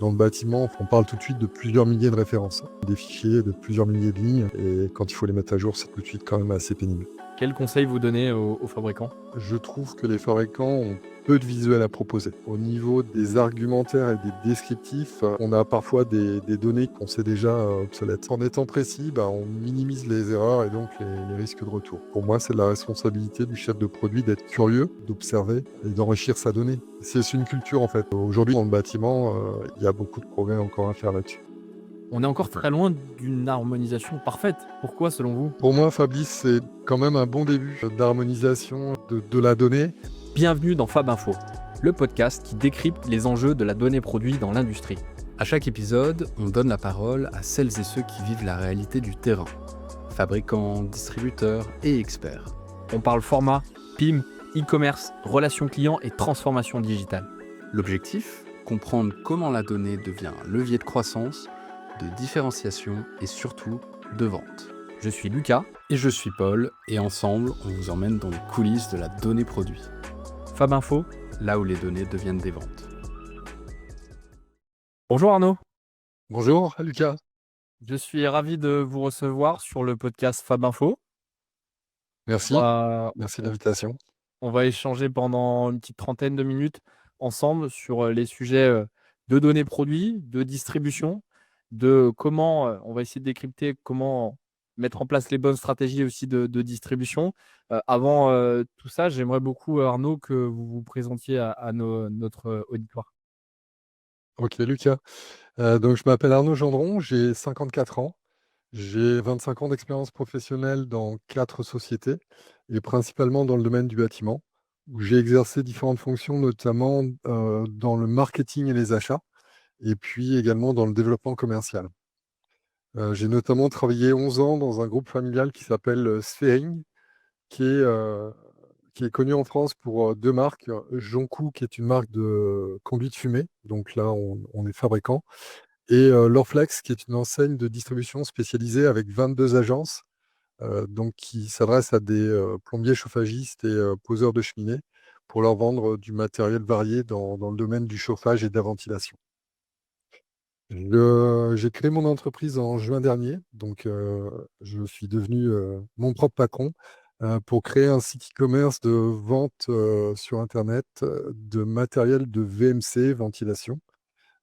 Dans le bâtiment, on parle tout de suite de plusieurs milliers de références, des fichiers de plusieurs milliers de lignes, et quand il faut les mettre à jour, c'est tout de suite quand même assez pénible. Quels conseils vous donnez aux fabricants? Je trouve que les fabricants ont peu de visuels à proposer. Au niveau des argumentaires et des descriptifs, on a parfois des données qu'on sait déjà obsolètes. En étant précis, on minimise les erreurs et donc les risques de retour. Pour moi, c'est la responsabilité du chef de produit d'être curieux, d'observer et d'enrichir sa donnée. C'est une culture en fait. Aujourd'hui, dans le bâtiment, il y a beaucoup de progrès encore à faire là-dessus. On est encore très loin d'une harmonisation parfaite. Pourquoi selon vous? Pour moi, Fabrice, c'est quand même un bon début d'harmonisation de la donnée. Bienvenue dans Fab Info, le podcast qui décrypte les enjeux de la donnée produit dans l'industrie. À chaque épisode, on donne la parole à celles et ceux qui vivent la réalité du terrain. Fabricants, distributeurs et experts. On parle format, PIM, e-commerce, relations clients et transformation digitale. L'objectif, comprendre comment la donnée devient un levier de croissance, de différenciation et surtout de vente. Je suis Lucas. Et je suis Paul, et ensemble, on vous emmène dans les coulisses de la donnée produit. Fab Info, là où les données deviennent des ventes. bonjour Arnaud. Bonjour Lucas. Je suis ravi de vous recevoir sur le podcast Fab Info. Merci, merci de l'invitation. On va échanger pendant une petite trentaine de minutes ensemble sur les sujets de données produits, de distribution, de comment on va essayer de décrypter comment mettre en place les bonnes stratégies aussi de distribution. Avant tout ça, j'aimerais beaucoup, Arnaud, que vous vous présentiez à notre auditoire. Ok Lucas. Donc je m'appelle Arnaud Gendron, j'ai 54 ans. J'ai 25 ans d'expérience professionnelle dans 4 sociétés et principalement dans le domaine du bâtiment, où j'ai exercé différentes fonctions, notamment dans le marketing et les achats, et puis également dans le développement commercial. J'ai notamment travaillé 11 ans dans un groupe familial qui s'appelle Sphering, qui est connu en France pour 2 marques. Jonkou, qui est une marque de conduite fumée, donc là on est fabricant, et Lorflex, qui est une enseigne de distribution spécialisée avec 22 agences, donc qui s'adresse à des plombiers chauffagistes et poseurs de cheminées pour leur vendre du matériel varié dans le domaine du chauffage et de la ventilation. J'ai créé mon entreprise en juin dernier, donc je suis devenu mon propre patron pour créer un site e-commerce de vente sur internet de matériel de VMC ventilation.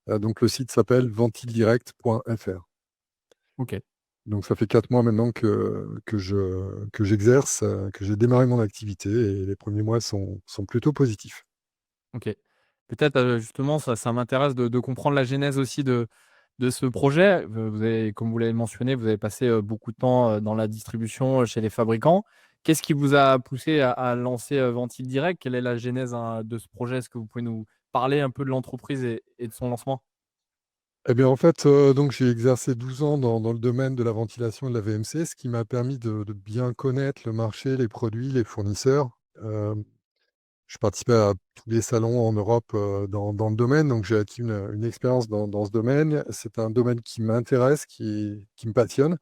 Donc le site s'appelle ventiledirect.fr. Ok, Donc ça fait 4 mois maintenant que j'exerce, que j'ai démarré mon activité et les premiers mois sont plutôt positifs. ok. Peut-être justement, ça m'intéresse de comprendre la genèse aussi de ce projet. Vous avez, comme vous l'avez mentionné, vous avez passé beaucoup de temps dans la distribution chez les fabricants. Qu'est-ce qui vous a poussé à lancer Ventile Direct? Quelle est la genèse de ce projet? Est-ce que vous pouvez nous parler un peu de l'entreprise et de son lancement? Eh bien, en fait, donc j'ai exercé 12 ans dans le domaine de la ventilation et de la VMC, ce qui m'a permis de bien connaître le marché, les produits, les fournisseurs. Je participais à tous les salons en Europe dans le domaine, donc j'ai acquis une expérience dans ce domaine. C'est un domaine qui m'intéresse, qui me passionne,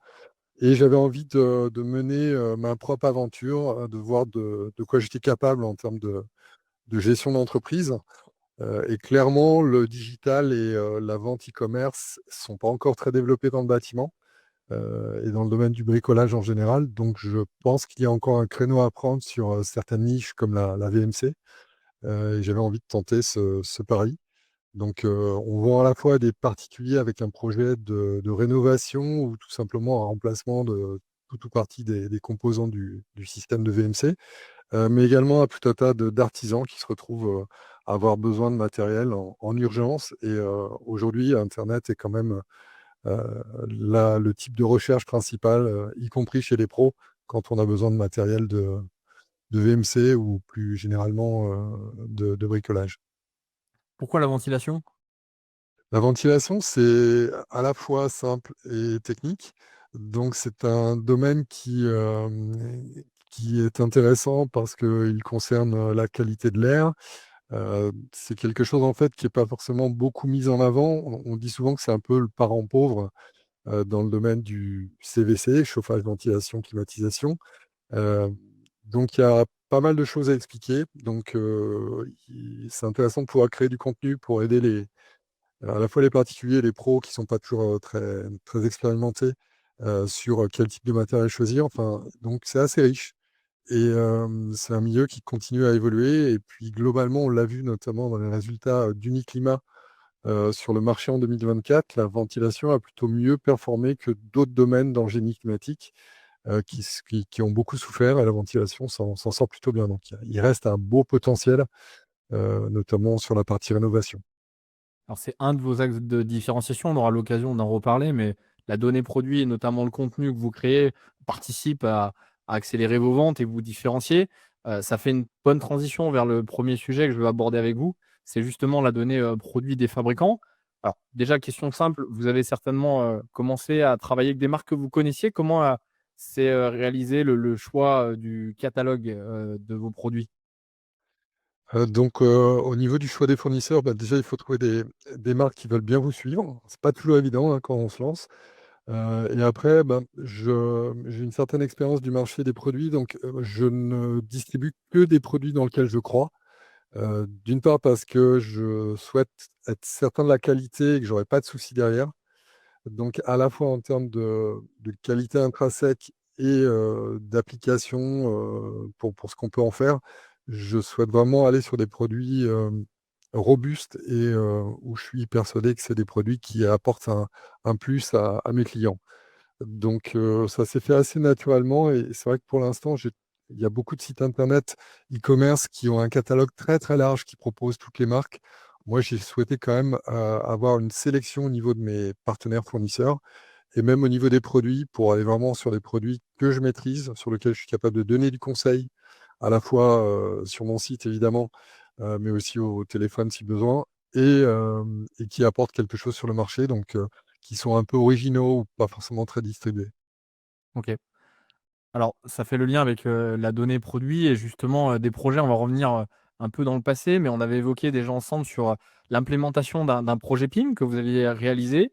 et j'avais envie de mener ma propre aventure, de voir de quoi j'étais capable en termes de gestion d'entreprise. Et clairement, le digital et la vente e-commerce sont pas encore très développés dans le bâtiment et dans le domaine du bricolage en général. Donc, je pense qu'il y a encore un créneau à prendre sur certaines niches comme la VMC. Et j'avais envie de tenter ce pari. Donc, on voit à la fois des particuliers avec un projet de rénovation ou tout simplement un remplacement de tout ou partie des composants du système de VMC, mais également à tout un tas d'artisans qui se retrouvent à avoir besoin de matériel en urgence. Et aujourd'hui, Internet est quand même le type de recherche principal, y compris chez les pros, quand on a besoin de matériel de VMC ou plus généralement de bricolage. Pourquoi la ventilation? La ventilation, c'est à la fois simple et technique. Donc, c'est un domaine qui est intéressant parce qu'il concerne la qualité de l'air. C'est quelque chose en fait qui est pas forcément beaucoup mis en avant. On dit souvent que c'est un peu le parent pauvre, dans le domaine du CVC, chauffage, ventilation, climatisation. Heu, donc il y a pas mal de choses à expliquer. Donc, c'est intéressant de pouvoir créer du contenu pour aider à la fois les particuliers et les pros qui sont pas toujours, très très expérimentés, sur, quel type de matériel choisir. Enfin, donc c'est assez riche et c'est un milieu qui continue à évoluer et puis globalement, on l'a vu notamment dans les résultats, d'Uniclimat, sur le marché en 2024. La ventilation a plutôt mieux performé que d'autres domaines dans le génie climatique, qui ont beaucoup souffert et la ventilation s'en sort plutôt bien. Donc il reste un beau potentiel, notamment sur la partie rénovation. Alors c'est un de vos axes de différenciation, on aura l'occasion d'en reparler, mais la donnée produit et notamment le contenu que vous créez participe à accélérer vos ventes et vous différencier. Ça fait une bonne transition vers le premier sujet que je veux aborder avec vous, c'est justement la donnée, produit des fabricants. Alors déjà question simple, vous avez certainement, commencé à travailler avec des marques que vous connaissiez. Comment, s'est, réalisé le choix, du catalogue, de vos produits? Donc, au niveau du choix des fournisseurs, bah, déjà, il faut trouver des marques qui veulent bien vous suivre. C'est pas toujours évident, hein, quand on se lance. Et après, ben, j'ai une certaine expérience du marché des produits, donc, je ne distribue que des produits dans lesquels je crois. D'une part parce que je souhaite être certain de la qualité et que j'aurai pas de soucis derrière. Donc à la fois en termes de qualité intrinsèque et d'application, pour ce qu'on peut en faire, je souhaite vraiment aller sur des produits, robustes et où je suis persuadé que c'est des produits qui apportent un plus à mes clients. Donc ça s'est fait assez naturellement et c'est vrai que pour l'instant, il y a beaucoup de sites internet e-commerce qui ont un catalogue très, très large qui propose toutes les marques. Moi, j'ai souhaité quand même, avoir une sélection au niveau de mes partenaires fournisseurs et même au niveau des produits pour aller vraiment sur des produits que je maîtrise, sur lesquels je suis capable de donner du conseil, à la fois, sur mon site évidemment, mais aussi au téléphone si besoin et qui apportent quelque chose sur le marché donc qui sont un peu originaux ou pas forcément très distribués. OK. Alors, ça fait le lien avec, la donnée produit et justement, des projets. On va revenir, un peu dans le passé, mais on avait évoqué déjà ensemble sur, l'implémentation d'un projet PIM que vous aviez réalisé.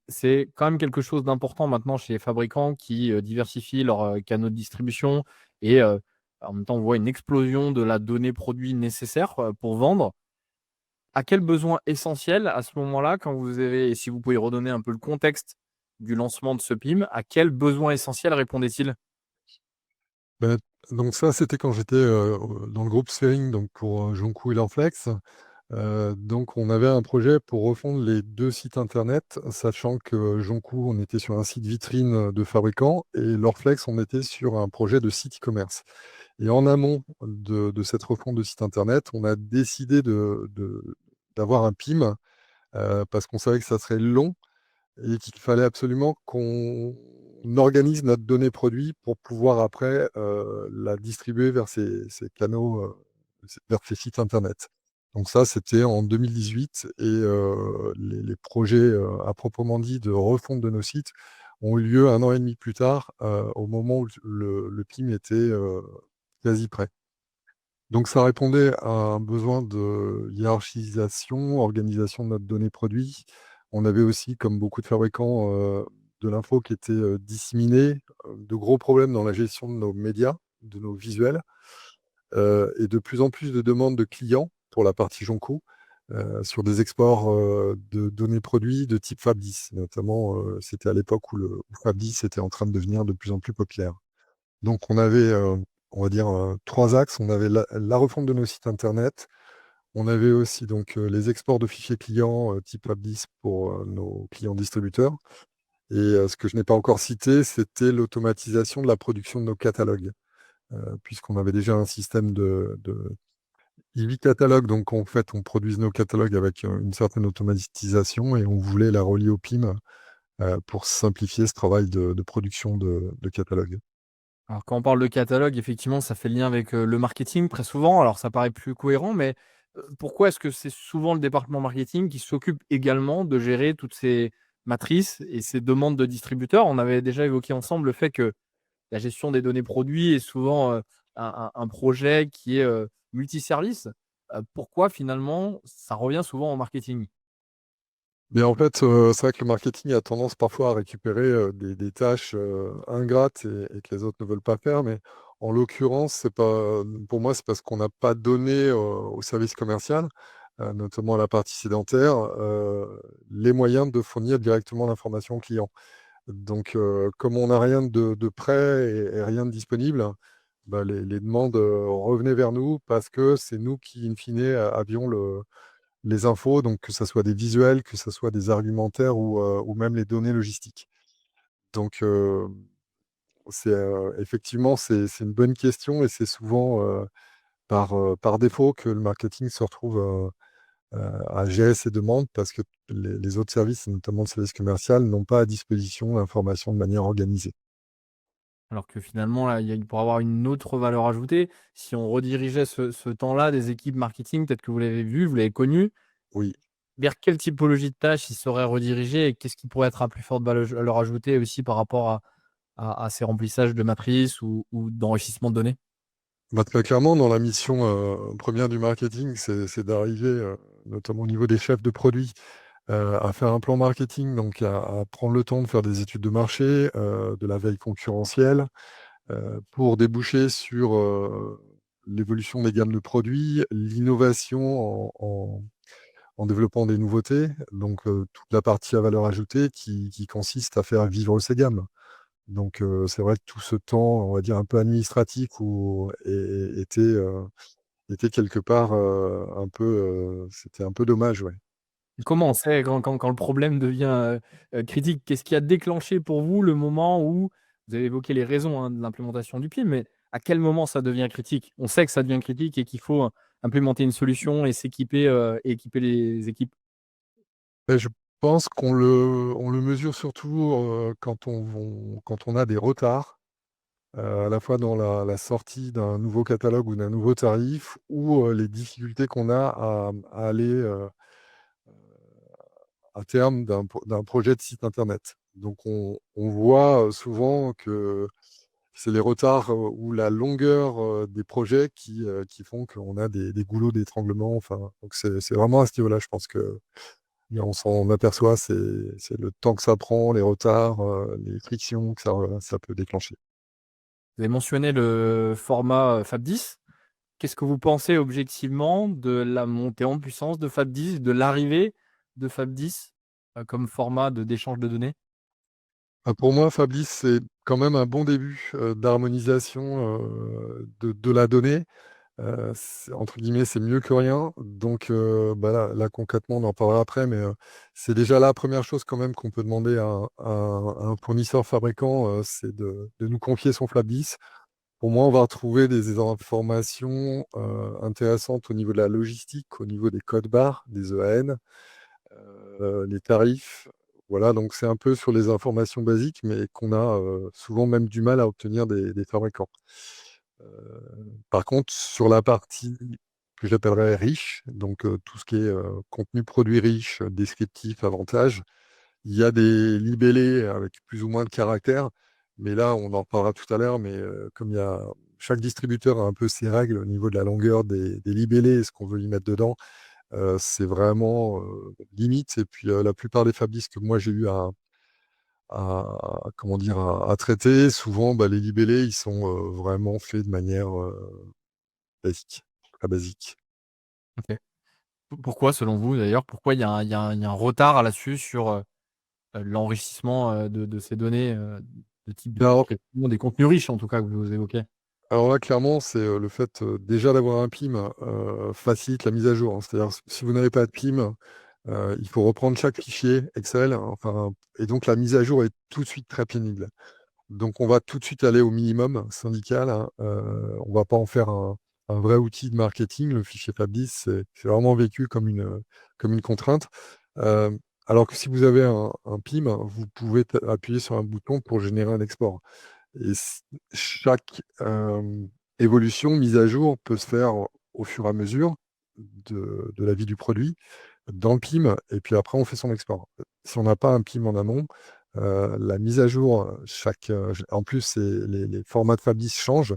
C'est quand même quelque chose d'important maintenant chez les fabricants qui, diversifient leurs, canaux de distribution et en même temps, on voit une explosion de la donnée produit nécessaire, pour vendre. À quel besoin essentiel à ce moment-là, quand vous avez et si vous pouvez redonner un peu le contexte du lancement de ce PIM, à quel besoin essentiel répondait-il? Bah, donc ça, c'était quand j'étais, dans le groupe Sphering, donc pour, Joncoux et Lorflex. Donc on avait un projet pour refondre les 2 sites internet, sachant que Joncoux, on était sur un site vitrine, de fabricant et Lorflex, on était sur un projet de site e-commerce. Et en amont de cette refonte de site internet, on a décidé d'avoir un PIM, parce qu'on savait que ça serait long et qu'il fallait absolument qu'on organise notre donnée produit pour pouvoir après, la distribuer vers ces canaux, vers ces sites internet. Donc ça, c'était en 2018 et les projets, à proprement dit de refonte de nos sites ont eu lieu 1 an et demi plus tard, au moment où le PIM était, quasi prêt. Donc ça répondait à un besoin de hiérarchisation, organisation de notre donnée produit. On avait aussi, comme beaucoup de fabricants, de l'info qui était, disséminée, de gros problèmes dans la gestion de nos médias, de nos visuels, et de plus en plus de demandes de clients pour la partie Jonco, sur des exports, de données produits de type FAB10. Notamment, c'était à l'époque où le FAB10 était en train de devenir de plus en plus populaire. Donc on avait, on va dire, 3 axes. On avait la refonte de nos sites internet. On avait aussi donc, les exports de fichiers clients, type Web10 pour, nos clients distributeurs et ce que je n'ai pas encore cité, c'était l'automatisation de la production de nos catalogues, puisqu'on avait déjà un système de 8 catalogues. Donc en fait, on produisait nos catalogues avec, une certaine automatisation et on voulait la relier au PIM, pour simplifier ce travail de production de catalogues. Alors quand on parle de catalogue, effectivement, ça fait le lien avec, le marketing très souvent. Alors ça paraît plus cohérent, mais, pourquoi est-ce que c'est souvent le département marketing qui s'occupe également de gérer toutes ces matrices et ces demandes de distributeurs? On avait déjà évoqué ensemble le fait que la gestion des données produits est souvent, un projet qui est, multiservice. Pourquoi finalement ça revient souvent au marketing? Mais en fait, c'est vrai que le marketing a tendance parfois à récupérer, des tâches, ingrates et que les autres ne veulent pas faire. Mais en l'occurrence, c'est pas pour moi, c'est parce qu'on n'a pas donné, au service commercial. notamment la partie sédentaire, les moyens de fournir directement l'information au client. Donc, comme on n'a rien de prêt et rien de disponible, bah, les demandes revenaient vers nous parce que c'est nous qui, in fine, avions les infos, donc que ce soit des visuels, que ce soit des argumentaires ou même les données logistiques. Donc, effectivement, c'est une bonne question et c'est souvent par défaut que le marketing se retrouve à gérer ces demandes parce que les autres services, notamment le service commercial, n'ont pas à disposition l'information de manière organisée. Alors que finalement, là, il pourrait avoir une autre valeur ajoutée. Si on redirigeait ce temps-là des équipes marketing, peut-être que vous l'avez vu, vous l'avez connu, Oui. vers quelle typologie de tâches il serait redirigé et qu'est-ce qui pourrait être à plus forte valeur ajoutée aussi par rapport à ces remplissages de matrices ou d'enrichissement de données? Bah, très clairement, dans la mission première du marketing, c'est d'arriver, notamment au niveau des chefs de produits, à faire un plan marketing, donc à prendre le temps de faire des études de marché, de la veille concurrentielle, pour déboucher sur l'évolution des gammes de produits, l'innovation en développant des nouveautés, donc toute la partie à valeur ajoutée qui consiste à faire vivre ces gammes. Donc c'est vrai que tout ce temps, on va dire un peu administratif était quelque part, un peu, c'était un peu dommage, ouais. Comment on sait quand le problème devient, critique? Qu'est-ce qui a déclenché pour vous le moment où vous avez évoqué les raisons, hein, de l'implémentation du PIM, mais à quel moment ça devient critique? On sait que ça devient critique et qu'il faut, implémenter une solution et s'équiper, et équiper les équipes. Et je pense qu'on le mesure surtout, quand on a des retards, à la fois dans la sortie d'un nouveau catalogue ou d'un nouveau tarif ou, les difficultés qu'on a à aller, à terme d'un projet de site internet. Donc on voit, souvent que c'est les retards, ou la longueur, des projets qui font qu'on a des goulots d'étranglement, enfin, donc c'est vraiment à ce niveau-là, je pense que mais on s'en aperçoit, c'est le temps que ça prend, les retards, les frictions que ça peut déclencher. Vous avez mentionné le format, Fab 10. Qu'est-ce que vous pensez objectivement de la montée en puissance de Fab 10, de l'arrivée de Fab 10, comme format d'échange de données? Pour moi, Fabrice, c'est quand même un bon début, d'harmonisation, de la donnée. C'est entre guillemets, «c'est mieux que rien», donc bah, là concrètement, on en parlera après, mais c'est déjà la première chose quand même qu'on peut demander à un fournisseur fabricant, c'est de nous confier son flap 10. Pour moi, on va retrouver des informations, intéressantes au niveau de la logistique, au niveau des codes barres, des EAN, les tarifs. Voilà, donc c'est un peu sur les informations basiques, mais qu'on a, souvent même du mal à obtenir des fabricants. Par contre, sur la partie que j'appellerais riche, donc tout ce qui est, contenu produit riche, descriptif, avantage, il y a des libellés avec plus ou moins de caractères, mais là, on en reparlera tout à l'heure, mais comme il y a chaque distributeur a un peu ses règles au niveau de la longueur des libellés et ce qu'on veut y mettre dedans, c'est vraiment, limite et puis, la plupart des fabrices que moi j'ai eu à comment dire? À traiter, souvent, bah, les libellés, ils sont, vraiment faits de manière, basique, très basique. OK. Pourquoi selon vous d'ailleurs? Pourquoi il y a un retard là-dessus sur, l'enrichissement, de ces données, de type de Alors description, des contenus riches en tout cas que vous évoquez? alors là, clairement, c'est, le fait, déjà d'avoir un PIM, facilite la mise à jour, hein. C'est-à-dire si vous n'avez pas de PIM, il faut reprendre chaque fichier Excel, enfin et donc la mise à jour est tout de suite très pénible. Donc on va tout de suite aller au minimum syndical, hein, on va pas en faire un vrai outil de marketing. Le fichier FAB10, c'est vraiment vécu comme une contrainte. Alors que si vous avez un PIM, vous pouvez appuyer sur un bouton pour générer un export. Et chaque évolution, mise à jour peut se faire au fur et à mesure de la vie du produit dans le PIM et puis après on fait son export. Si on n'a pas un PIM en amont, la mise à jour, en plus c'est les formats de Fabis changent,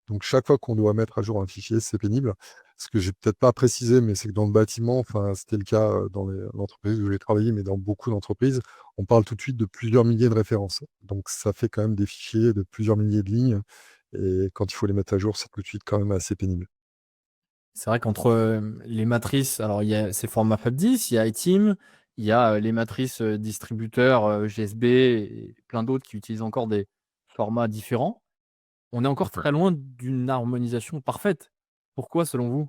donc chaque fois qu'on doit mettre à jour un fichier, c'est pénible. Ce que j'ai peut-être pas précisé, mais c'est que dans le bâtiment, enfin c'était le cas, dans l'entreprise où j'ai travaillé, mais dans beaucoup d'entreprises, on parle tout de suite de plusieurs milliers de références. Donc ça fait quand même des fichiers de plusieurs milliers de lignes et quand il faut les mettre à jour, c'est tout de suite quand même assez pénible. C'est vrai qu'entre, les matrices, alors il y a ces formats Fab10, il y a iTeam, il y a, les matrices, distributeurs, GSB et plein d'autres qui utilisent encore des formats différents. On est encore très loin d'une harmonisation parfaite. Pourquoi selon vous?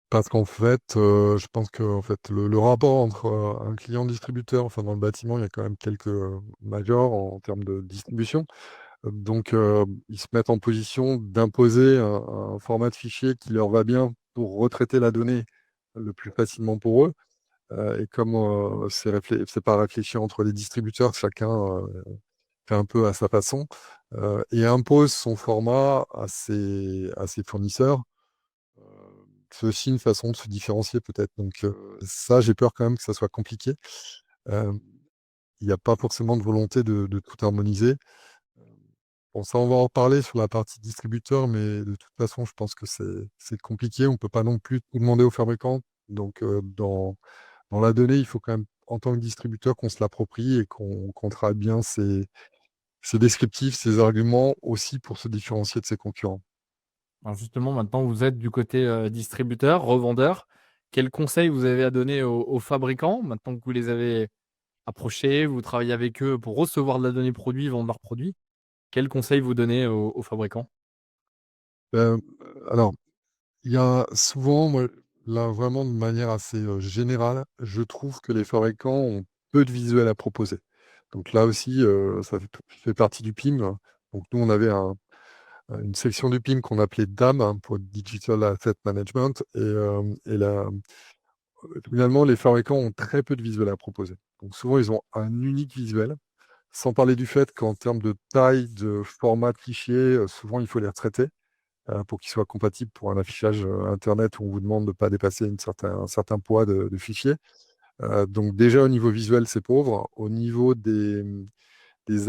Parce qu'en fait, je pense que en fait, le rapport entre, un client distributeur, enfin dans le bâtiment, il y a quand même quelques, majors en termes de distribution. Donc, ils se mettent en position d'imposer un format de fichier qui leur va bien pour retraiter la donnée le plus facilement pour eux. Et comme, c'est pas réfléchi entre les distributeurs, chacun, fait un peu à sa façon, et impose son format à ses fournisseurs. Heu, c'est aussi une façon de se différencier peut-être. Donc, ça, j'ai peur quand même que ça soit compliqué. Hem, il n'y a pas forcément de volonté de tout harmoniser. Bon, ça, on va en reparler sur la partie distributeur, mais de toute façon, je pense que c'est compliqué. On peut pas non plus tout demander aux fabricants. Donc, dans la donnée, il faut quand même, en tant que distributeur, qu'on se l'approprie et qu'on travaille bien ses descriptifs, ses arguments aussi pour se différencier de ses concurrents. Alors justement, maintenant vous êtes du côté, distributeur, revendeur. Quels conseils vous avez à donner aux fabricants, maintenant que vous les avez approchés, vous travaillez avec eux pour recevoir de la donnée produit, vendre leurs produits? Quels conseils vous donnez aux fabricants? Hem, alors, il y a souvent, moi, là, vraiment de manière assez, générale, je trouve que les fabricants ont peu de visuels à proposer. Donc là aussi, ça fait partie du PIM. Donc nous, on avait une section du PIM qu'on appelait DAM, hein, pour Digital Asset Management, et finalement, les fabricants ont très peu de visuels à proposer. Donc souvent, ils ont un unique visuel, sans parler du fait qu'en termes de taille, de format de fichier, souvent il faut les retraiter, pour qu'ils soient compatibles pour un affichage, internet où on vous demande de ne pas dépasser un certain poids de fichier. Donc déjà au niveau visuel, c'est pauvre. Au niveau des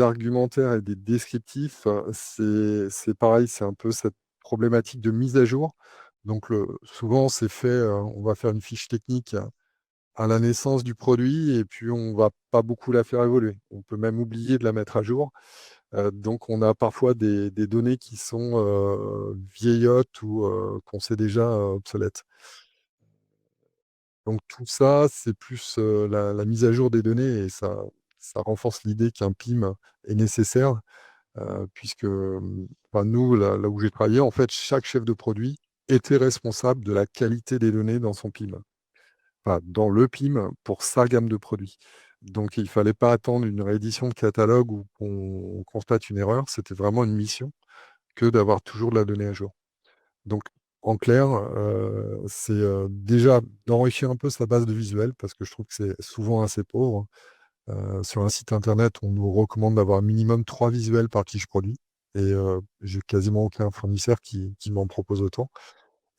argumentaires et des descriptifs, c'est pareil, c'est un peu cette problématique de mise à jour. Donc souvent c'est fait, on va faire une fiche technique à la naissance du produit et puis on va pas beaucoup la faire évoluer. On peut même oublier de la mettre à jour. Donc on a parfois des données qui sont, vieillottes ou, qu'on sait déjà, obsolètes. Donc tout ça, c'est plus, la mise à jour des données, et ça renforce l'idée qu'un PIM est nécessaire, puisque, enfin nous, là où j'ai travaillé, en fait, chaque chef de produit était responsable de la qualité des données dans son PIM. Enfin, dans le PIM pour sa gamme de produits. Donc il fallait pas attendre une réédition de catalogue où on constate une erreur. C'était vraiment une mission que d'avoir toujours de la donnée à jour. Donc en clair, c'est, déjà d'enrichir un peu sa base de visuels parce que je trouve que c'est souvent assez pauvre. Sur un site internet, on nous recommande d'avoir un minimum 3 visuels par fiche produit, et j'ai quasiment aucun fournisseur qui m'en propose autant.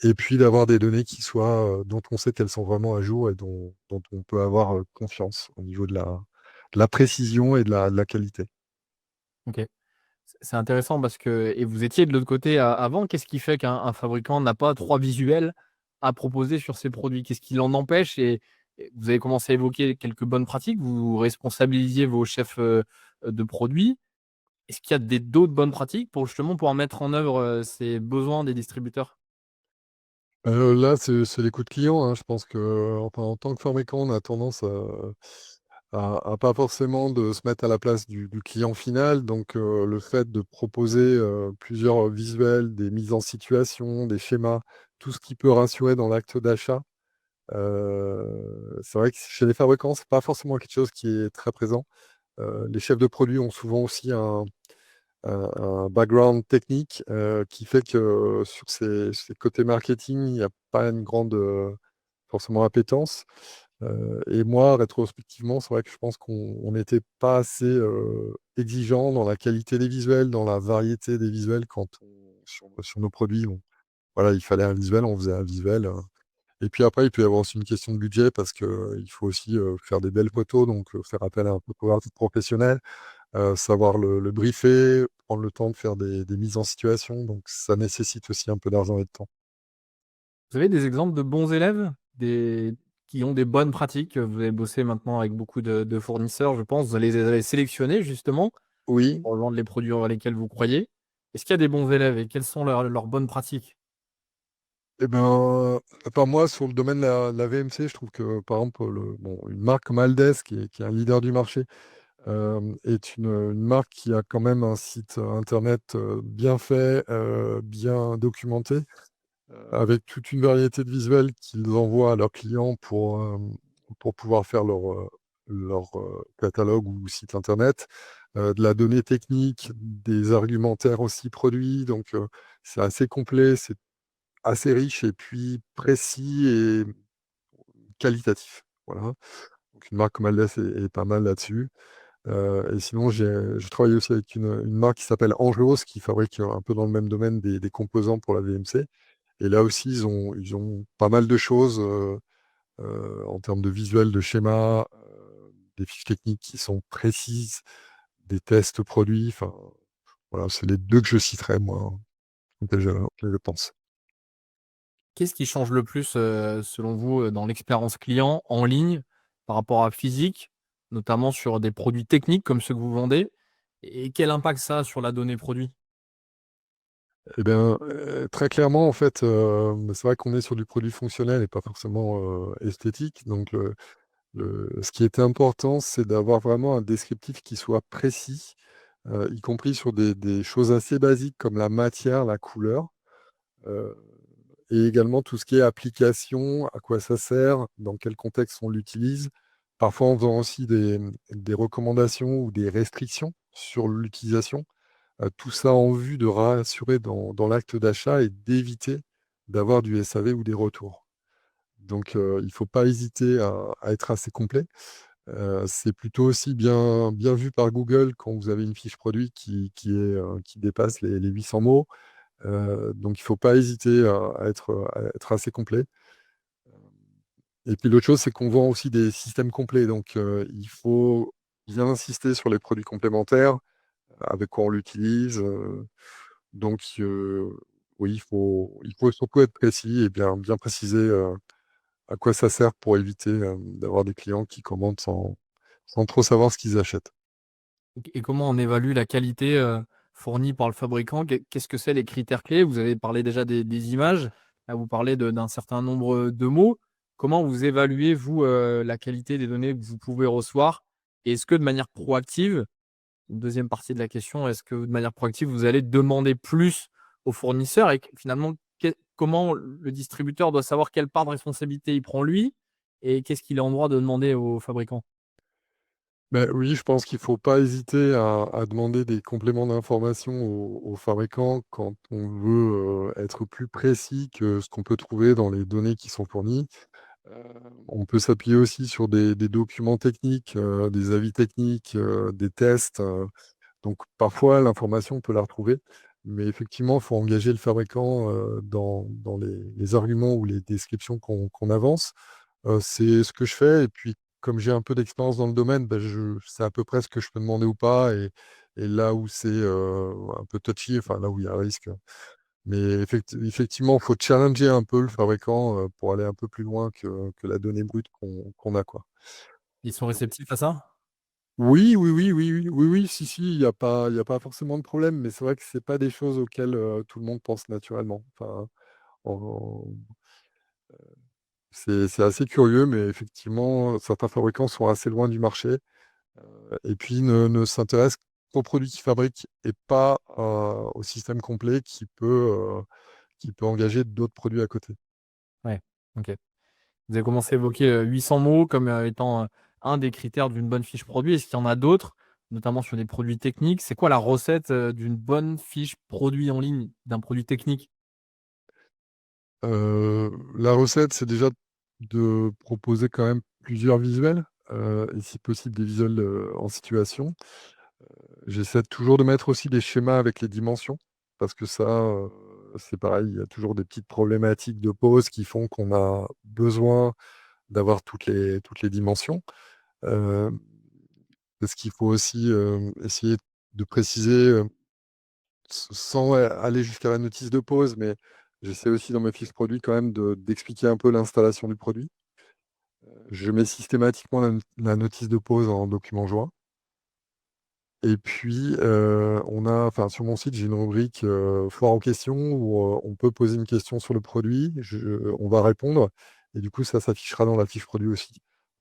Et puis d'avoir des données qui soient, dont on sait qu'elles sont vraiment à jour et dont on peut avoir, confiance au niveau de la précision et de la qualité. OK. C'est intéressant parce que et vous étiez de l'autre côté avant. Qu'est-ce qui fait qu'un fabricant n'a pas 3 visuels à proposer sur ses produits? Qu'est-ce qui l'en empêche? Et vous avez commencé à évoquer quelques bonnes pratiques. Vous responsabilisiez vos chefs, de produits. Est-ce qu'il y a d'autres bonnes pratiques pour justement pouvoir mettre en œuvre, ces besoins des distributeurs? Là, c'est l'écoute client, hein. Je pense que, enfin, en tant que fabricant, on a tendance à pas forcément de se mettre à la place du client final. Donc, le fait de proposer, plusieurs visuels, des mises en situation, des schémas, tout ce qui peut rassurer dans l'acte d'achat. C'est vrai que chez les fabricants, c'est pas forcément quelque chose qui est très présent. Les chefs de produits ont souvent aussi un background technique, qui fait que sur ces côtés marketing, il n'y a pas une grande, forcément appétence. Et moi, rétrospectivement, c'est vrai que je pense qu'on n'était pas assez, exigeant dans la qualité des visuels, dans la variété des visuels quand sur nos produits, voilà, il fallait un visuel, on faisait un visuel. Et puis après, il peut y avoir aussi une question de budget parce qu'il faut aussi, faire des belles photos, donc faire appel à un photographe professionnel, savoir le briefer, prendre le temps de faire des mises en situation, donc ça nécessite aussi un peu d'argent et de temps. Vous avez des exemples de bons élèves? Des qui ont des bonnes pratiques? Vous avez bossé maintenant avec beaucoup de fournisseurs, je pense. Vous les avez sélectionnés justement Oui, pour vendre les produits en lesquels vous croyez. Est-ce qu'il y a des bons élèves et quelles sont leurs bonnes pratiques? Et ben, enfin moi, sur le domaine de la VMC, je trouve que, par exemple, une marque comme Aldes, qui est un leader du marché, est une marque qui a quand même un site internet bien fait, bien documenté, avec toute une variété de visuels qu'ils envoient à leurs clients pour pouvoir faire leur catalogue ou site internet, de la donnée technique, des argumentaires aussi produits. Donc, c'est assez complet, c'est assez riche et puis précis et qualitatif. Voilà. Donc, une marque comme Aldes est pas mal là-dessus. Et sinon, je travaille aussi avec une marque qui s'appelle Angeos, qui fabrique un peu dans le même domaine des composants pour la VMC. Et là aussi, ils ont pas mal de choses en termes de visuels, de schémas, des fiches techniques qui sont précises, des tests produits. Enfin, voilà, c'est les deux que je citerais, moi, auxquels je pense. Qu'est-ce qui change le plus, selon vous, dans l'expérience client en ligne par rapport à physique, notamment sur des produits techniques comme ceux que vous vendez? Et quel impact ça a sur la donnée produit? Eh bien, très clairement, en fait, c'est vrai qu'on est sur du produit fonctionnel et pas forcément esthétique. Donc, ce qui était important, c'est d'avoir vraiment un descriptif qui soit précis, y compris sur des choses assez basiques comme la matière, la couleur, heu et également tout ce qui est application, à quoi ça sert, dans quel contexte on l'utilise. Parfois en faisant aussi des recommandations ou des restrictions sur l'utilisation. Tout ça en vue de rassurer dans l'acte d'achat et d'éviter d'avoir du SAV ou des retours. Donc, il ne faut pas hésiter à être assez complet. C'est plutôt aussi bien vu par Google quand vous avez une fiche produit qui dépasse les 800 mots. Donc il ne faut pas hésiter à être assez complet. Et puis l'autre chose, c'est qu'on vend aussi des systèmes complets. Donc il faut bien insister sur les produits complémentaires, avec quoi on l'utilise. Donc oui, il faut surtout être précis et bien préciser à quoi ça sert pour éviter d'avoir des clients qui commandent sans trop savoir ce qu'ils achètent. Et comment on évalue la qualité, fournie par le fabricant? Qu'est-ce que c'est les critères clés? Vous avez parlé déjà des images, là vous parlez d'un certain nombre, de mots. Comment vous évaluez vous, la qualité des données que vous pouvez recevoir? Et est-ce que de manière proactive, deuxième partie de la question, est-ce que de manière proactive, vous allez demander plus aux fournisseurs et que finalement, comment le distributeur doit savoir quelle part de responsabilité il prend lui et qu'est-ce qu'il est en droit de demander aux fabricants? Ben oui, je pense qu'il ne faut pas hésiter à demander des compléments d'information aux fabricants quand on veut être plus précis que ce qu'on peut trouver dans les données qui sont fournies. Heu, on peut s'appuyer aussi sur des documents techniques, des avis techniques, des tests. Donc parfois l'information, on peut la retrouver, mais effectivement, il faut engager le fabricant dans les arguments ou les descriptions qu'on avance. C'est ce que je fais et puis comme j'ai un peu d'expérience dans le domaine, bah, je c'est à peu près ce que je peux demander ou pas et là où c'est un peu touchy, enfin là où il y a un risque, mais effectivement, il faut challenger un peu le fabricant pour aller un peu plus loin que la donnée brute qu'on a, quoi. Ils sont réceptifs à ça? Oui, oui, oui, oui, oui, oui, oui, si, si, il y a pas forcément de problème, mais c'est vrai que c'est pas des choses auxquelles tout le monde pense naturellement. Enfin, en c'est assez curieux, mais effectivement, certains fabricants sont assez loin du marché, et puis ne s'intéressent qu'aux produits qu'ils fabriquent et pas au système complet qui peut engager d'autres produits à côté. Ouais, OK. Vous avez commencé à évoquer, 800 mots comme, étant, un des critères d'une bonne fiche produit. Est-ce qu'il y en a d'autres, notamment sur des produits techniques? C'est quoi la recette, d'une bonne fiche produit en ligne, d'un produit technique? La recette, c'est déjà de proposer quand même plusieurs visuels, et si possible des visuels, en situation. J'essaie toujours de mettre aussi des schémas avec les dimensions parce que ça, c'est pareil, il y a toujours des petites problématiques de pose qui font qu'on a besoin d'avoir toutes les dimensions. Hem, Parce qu'il faut aussi, essayer de préciser, sans aller jusqu'à la notice de pose, mais j'essaie aussi dans mes fiches produits quand même d'expliquer un peu l'installation du produit. Je mets systématiquement la notice de pose en document joint. Et puis, sur mon site, j'ai une rubrique foire aux questions où on peut poser une question sur le produit, on va répondre, et du coup, ça s'affichera dans la fiche produit aussi.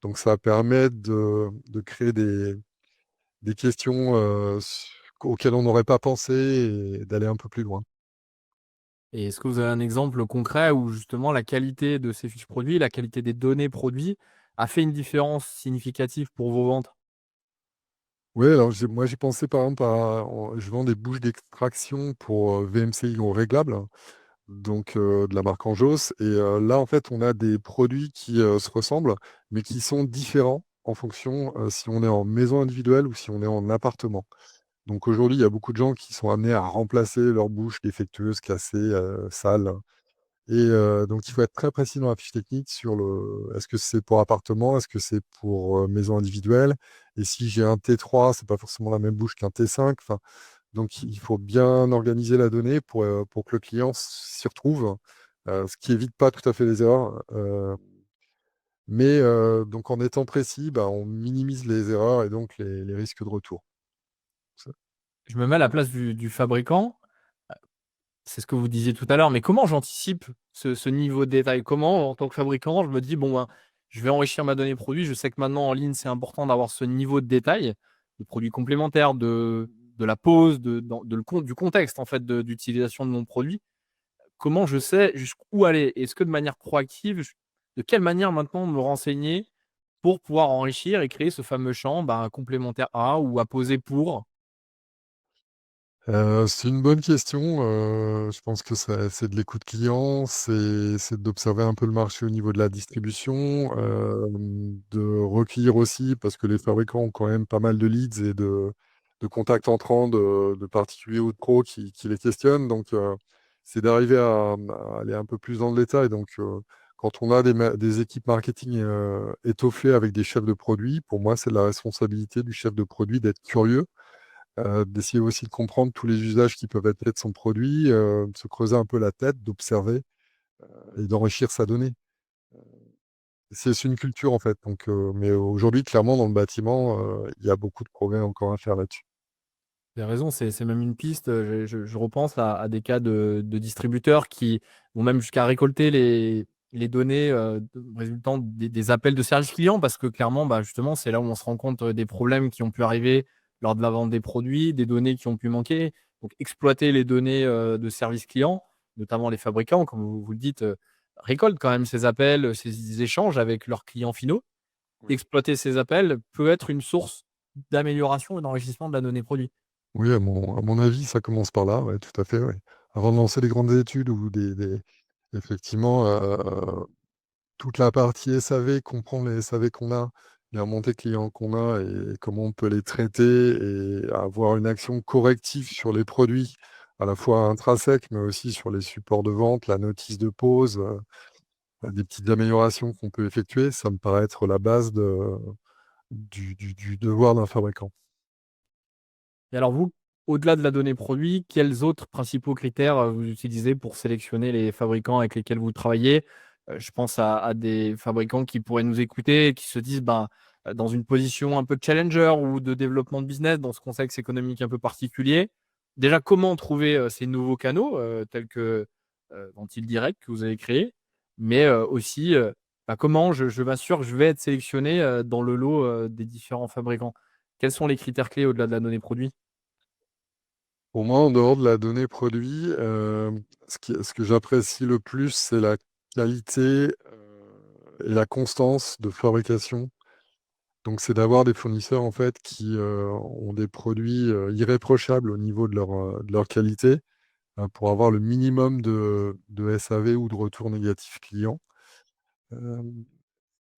Donc, ça permet de créer des questions auxquelles on n'aurait pas pensé et d'aller un peu plus loin. Et est-ce que vous avez un exemple concret où justement la qualité de ces fiches produits, la qualité des données produits a fait une différence significative pour vos ventes? Oui, alors moi j'ai pensé par exemple je vends des bouches d'extraction pour VMCI non réglables, donc de la marque Anjos. Et là, en fait, on a des produits qui se ressemblent, mais qui sont différents en fonction si on est en maison individuelle ou si on est en appartement. Donc aujourd'hui, il y a beaucoup de gens qui sont amenés à remplacer leurs bouches défectueuses, cassées, sales. Et donc il faut être très précis dans la fiche technique sur est-ce que c'est pour appartement? Est-ce que c'est pour maison individuelle? Et si j'ai un T3, c'est pas forcément la même bouche qu'un T5. Enfin, donc il faut bien organiser la donnée pour que le client s'y retrouve, ce qui évite pas tout à fait les erreurs. Mais donc en étant précis, bah, on minimise les erreurs et donc les risques de retour. Ça Je me mets à la place du fabricant. C'est ce que vous disiez tout à l'heure, mais comment j'anticipe ce niveau de détail? Comment, en tant que fabricant, je me dis: «Bon, ben, je vais enrichir ma donnée produit». Je sais que maintenant en ligne, c'est important d'avoir ce niveau de détail, de produits complémentaires, de la pose, du contexte en fait d'utilisation de mon produit. Comment je sais jusqu'où aller? Est-ce que de manière proactive, de quelle manière maintenant me renseigner pour pouvoir enrichir et créer ce fameux champ, ben, complémentaire à ou apposé pour? C'est une bonne question, je pense que c'est de l'écoute client, c'est d'observer un peu le marché au niveau de la distribution, de recueillir aussi parce que les fabricants ont quand même pas mal de leads et de contacts entrants de particuliers ou de pros qui les questionnent. Donc c'est d'arriver à aller un peu plus dans le détail. Donc quand on a des équipes marketing étoffées avec des chefs de produits, pour moi, c'est de la responsabilité du chef de produit d'être curieux, d'essayer aussi de comprendre tous les usages qui peuvent être faits de son produit, de se creuser un peu la tête, d'observer et d'enrichir sa donnée. C'est une culture en fait, donc mais aujourd'hui clairement dans le bâtiment, il y a beaucoup de progrès encore à faire là-dessus. Vous avez raison, c'est même une piste, je repense à des cas de distributeurs qui vont même jusqu'à récolter les données, résultant des appels de service client parce que clairement, bah, justement, c'est là où on se rend compte, des problèmes qui ont pu arriver lors de la vente des produits, des données qui ont pu manquer. Donc exploiter les données, de service client, notamment les fabricants, comme vous le dites, récoltent quand même ces appels, ces échanges avec leurs clients finaux. Oui. Exploiter ces appels peut être une source d'amélioration et d'enrichissement de la donnée produit. Oui, à mon avis, ça commence par là, ouais, tout à fait, ouais. Avant de lancer des grandes études ou des effectivement, toute la partie SAV, comprendre les SAV qu'on a, les remontées clients qu'on a et comment on peut les traiter et avoir une action corrective sur les produits, à la fois intrinsèques, mais aussi sur les supports de vente, la notice de pause, des petites améliorations qu'on peut effectuer, ça me paraît être la base du devoir d'un fabricant. Et alors vous, au-delà de la donnée produit, quels autres principaux critères, vous utilisez pour sélectionner les fabricants avec lesquels vous travaillez? Je pense à des fabricants qui pourraient nous écouter et qui se disent, ben, dans une position un peu de challenger ou de développement de business dans ce contexte économique un peu particulier. Déjà, comment trouver, ces nouveaux canaux, tels que, Ventile Direct que vous avez créé? Mais, aussi, bah, comment je m'assure que je vais être sélectionné, dans le lot, des différents fabricants? Quels sont les critères clés au-delà de la donnée produit? Pour moi, en dehors de la donnée produit, ce que j'apprécie le plus, c'est la qualité, et la constance de fabrication. Donc c'est d'avoir des fournisseurs, en fait, qui, ont des produits, irréprochables au niveau de leur qualité, pour avoir le minimum de SAV ou de retour négatif client. Hem,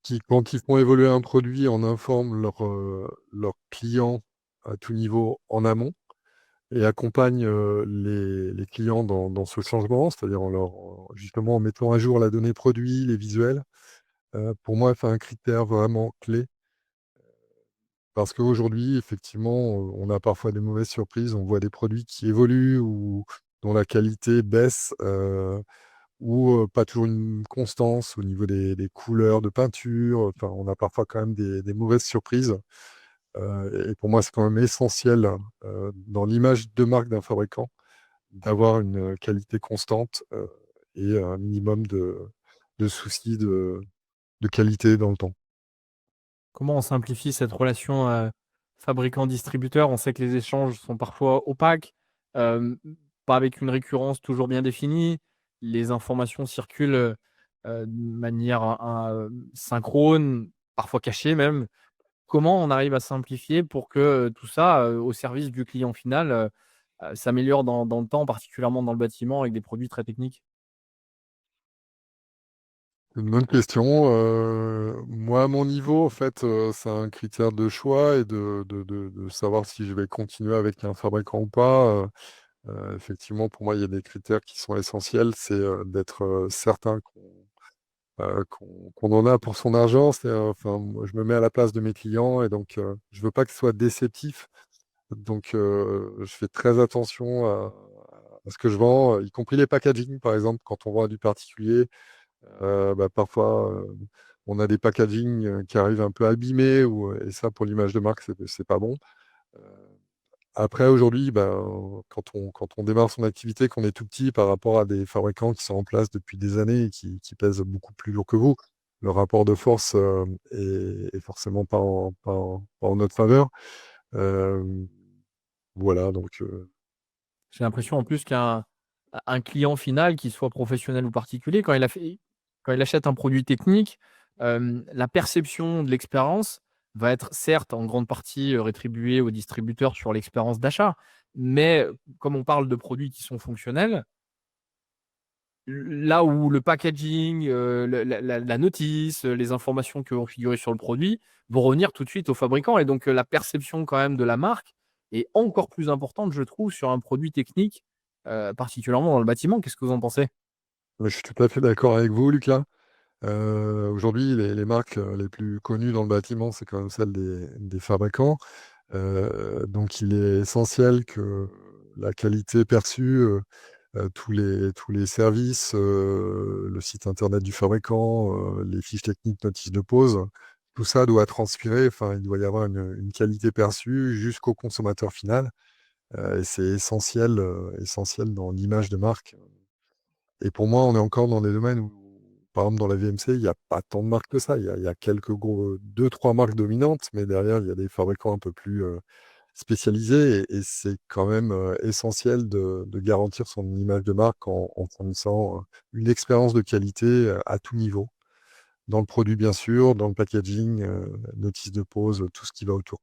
qui, quand ils font évoluer un produit, en informent leurs clients à tout niveau en amont et accompagnent, les clients dans ce changement, c'est-à-dire justement en mettant à jour la donnée produit, les visuels. Pour moi, c'est un critère vraiment clé parce qu'aujourd'hui, effectivement, on a parfois des mauvaises surprises. On voit des produits qui évoluent ou dont la qualité baisse, ou pas toujours une constance au niveau des couleurs de peinture. Enfin, on a parfois quand même des mauvaises surprises. Et pour moi, c'est quand même essentiel, dans l'image de marque d'un fabricant, d'avoir une qualité constante, et un minimum de soucis de qualité dans le temps. Comment on simplifie cette relation, fabricant-distributeur? On sait que les échanges sont parfois opaques, hem, pas avec une récurrence toujours bien définie. Les informations circulent, de manière synchrone, parfois cachée même. Comment on arrive à simplifier pour que, tout ça, au service du client final, s'améliore dans le temps, particulièrement dans le bâtiment avec des produits très techniques? C'est une bonne question. Moi, à mon niveau, en fait, c'est un critère de choix et de savoir si je vais continuer avec un fabricant ou pas. Effectivement, pour moi, il y a des critères qui sont essentiels. C'est, d'être, certain qu'on en a pour son argent. C'est, enfin, moi, je me mets à la place de mes clients et donc, je veux pas que ce soit déceptif. Donc, je fais très attention à ce que je vends, y compris les packaging, par exemple, quand on vend à du particulier. Bah, parfois, on a des packaging, qui arrivent un peu abîmés ou, et ça, pour l'image de marque, c'est pas bon. Heu, Après, aujourd'hui, ben, quand on démarre son activité, qu'on est tout petit par rapport à des fabricants qui sont en place depuis des années et qui pèsent beaucoup plus lourd que vous, le rapport de force, est forcément pas en notre faveur. Hem, voilà, donc, J'ai l'impression en plus qu'un client final, qu'il soit professionnel ou particulier, quand il achète un produit technique, la perception de l'expérience va être certes en grande partie, rétribuée au distributeur sur l'expérience d'achat. Mais comme on parle de produits qui sont fonctionnels, là où le packaging, le la notice, les informations qui vont figurer sur le produit vont revenir tout de suite au fabricant et donc la perception quand même de la marque est encore plus importante, je trouve, sur un produit technique, particulièrement dans le bâtiment. Qu'est-ce que vous en pensez? je suis tout à fait d'accord avec vous, Lucas. Aujourd'hui, les marques, les plus connues dans le bâtiment, c'est quand même celles des fabricants. Donc il est essentiel que la qualité perçue, tous les services, le site internet du fabricant, les fiches techniques, notices de pose, tout ça doit transpirer. Enfin, il doit y avoir une qualité perçue jusqu'au consommateur final, et c'est essentiel dans l'image de marque. Et pour moi, on est encore dans des domaines où, par exemple, dans la VMC, il y a pas tant de marques que ça. Il y a quelques gros 2-3 marques dominantes, mais derrière, il y a des fabricants un peu plus, spécialisés et c'est quand même, essentiel de garantir son image de marque en fournissant, une expérience de qualité, à tout niveau. Dans le produit, bien sûr, dans le packaging, notice de pose, tout ce qui va autour.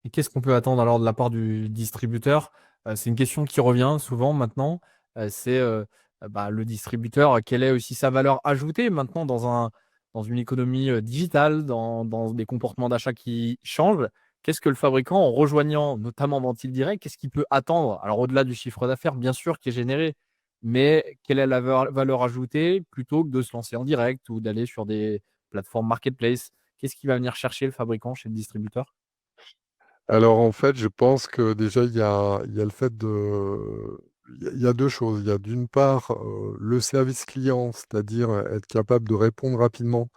Et qu'est-ce qu'on peut attendre alors de la part du distributeur? C'est une question qui revient souvent maintenant, bah, le distributeur, quelle est aussi sa valeur ajoutée maintenant dans une économie, digitale, dans des comportements d'achat qui changent? Qu'est-ce que le fabricant, en rejoignant notamment Ventile Direct, qu'est-ce qu'il peut attendre? Alors au-delà du chiffre d'affaires bien sûr qui est généré, mais quelle est la valeur ajoutée plutôt que de se lancer en direct ou d'aller sur des plateformes marketplace? Qu'est-ce qu'il va venir chercher le fabricant chez le distributeur? Alors, en fait, je pense que déjà, il y a le fait de il y a 2 choses. Il y a d'une part, le service client, c'est-à-dire, être capable de répondre rapidement,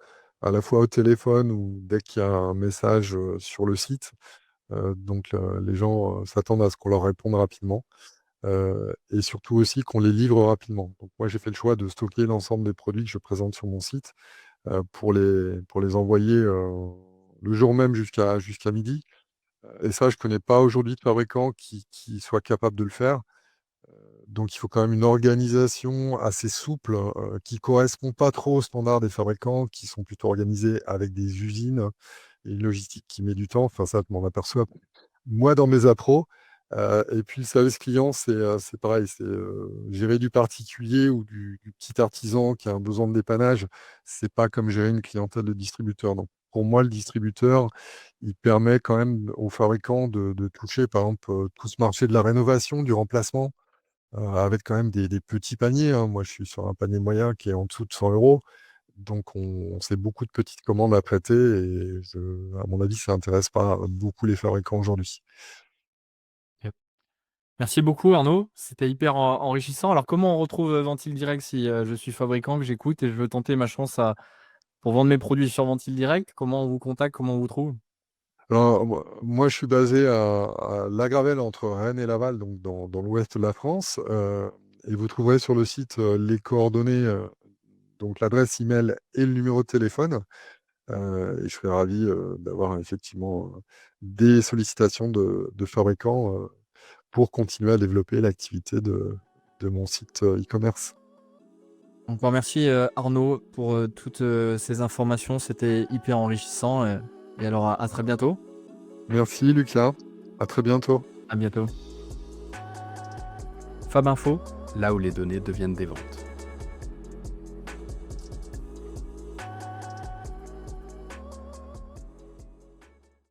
à la fois au téléphone ou dès qu'il y a un message, sur le site. Donc, les gens, s'attendent à ce qu'on leur réponde rapidement, et surtout aussi qu'on les livre rapidement. Donc moi, j'ai fait le choix de stocker l'ensemble des produits que je présente sur mon site, pour les envoyer, le jour même jusqu'à midi. Et ça, je connais pas aujourd'hui de fabricant qui soit capable de le faire. Donc il faut quand même une organisation assez souple, qui correspond pas trop aux standards des fabricants qui sont plutôt organisés avec des usines et une logistique qui met du temps. Enfin ça, je m'en aperçois moi dans mes appros. Et puis le service client, c'est pareil, c'est, gérer du particulier ou du petit artisan qui a un besoin de dépannage, c'est pas comme gérer une clientèle de distributeur. Donc pour moi, le distributeur, il permet quand même aux fabricants de toucher, par exemple, tout ce marché de la rénovation, du remplacement, avec quand même des petits paniers, hein. Moi, je suis sur un panier moyen qui est en dessous de 100 €. Donc on c'est beaucoup de petites commandes à traiter et à mon avis, ça intéresse pas beaucoup les fabricants aujourd'hui. Merci beaucoup Arnaud, c'était hyper enrichissant. Alors comment on retrouve, Ventile Direct si, je suis fabricant, que j'écoute et je veux tenter ma chance pour vendre mes produits sur Ventile Direct? Comment on vous contacte? Comment on vous trouve? Alors, moi, je suis basé à La Gravelle, entre Rennes et Laval, donc dans l'ouest de la France. Et vous trouverez sur le site les coordonnées, donc l'adresse email et le numéro de téléphone. Et je serais ravi d'avoir effectivement des sollicitations de fabricants pour continuer à développer l'activité de mon site e-commerce. Encore merci Arnaud pour toutes ces informations, c'était hyper enrichissant. Et alors à très bientôt. Merci Lucas, à très bientôt. À bientôt. Fab Info. Là où les données deviennent des ventes.